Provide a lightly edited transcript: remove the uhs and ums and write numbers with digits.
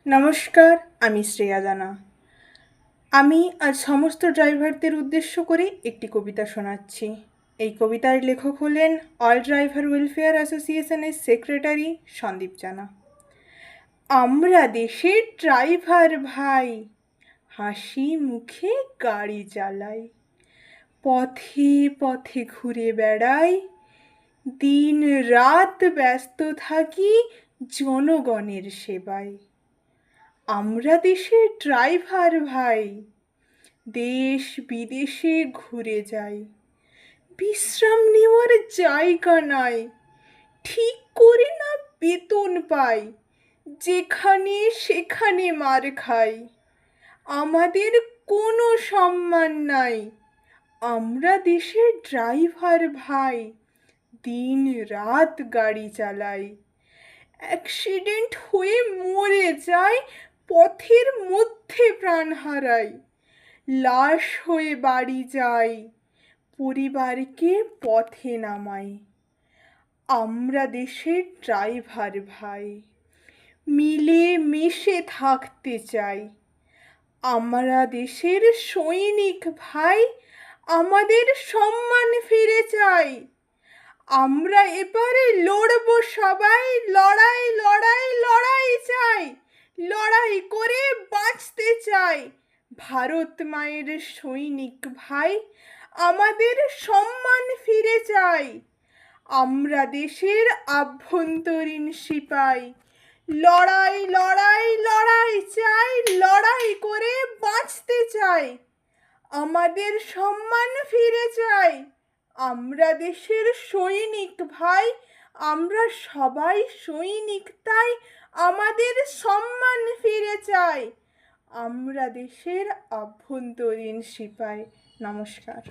নমস্কার, আমি শ্রেয়া জানা। আমি আজ সমস্ত ড্রাইভারদের উদ্দেশ্য করে একটি কবিতা শোনাচ্ছি। এই কবিতার লেখক হলেন অল ড্রাইভার ওয়েলফেয়ার অ্যাসোসিয়েশনের সেক্রেটারি সন্দীপ জানা। আমরা দেশের ড্রাইভার ভাই, হাসি মুখে গাড়ি চালাই, পথে পথে ঘুরে বেড়াই, দিন রাত ব্যস্ত থাকি জনগণের সেবায়। আমরা দেশের ড্রাইভার ভাই, দেশ বিদেশে ঘুরে যাই, বিশ্রাম নেওয়ার জায়গা নাই, ঠিক করে না বেতন পাই, যেখানে সেখানে মার খাই, আমাদের কোনো সম্মান নাই। আমরা দেশের ড্রাইভার ভাই, দিন রাত গাড়ি চালাই, অ্যাক্সিডেন্ট হয়ে মরে যায়, পথের মধ্যে প্রাণ হারাই, লাশ হয়ে বাড়ি যাই, পরিবারকে পথে নামাই। আমরা দেশের ড্রাইভার ভাই, মিলে মিশে থাকতে চাই। আমরা দেশের সৈনিক ভাই, আমাদের সম্মান ফিরে চাই। আমরা এবারে লড়বো সবাই, লড়াই লড়াই লড়াই চাই, লড়াই করে বাঁচতে চাই। ভারত মায়ের সৈনিক ভাই, আমাদের সম্মান ফিরে চাই। আমরা দেশের আভ্যন্তরীণ সিপাই, লড়াই লড়াই লড়াই চাই, লড়াই করে বাঁচতে চাই। আমাদের সম্মান ফিরে চাই। আমরা দেশের সৈনিক ভাই, আমরা সবাই সৈনিক, তাই আমাদের সম্মান ফিরে চাই। আমরা দেশের আভ্যন্তরীণ সিপাই। নমস্কার।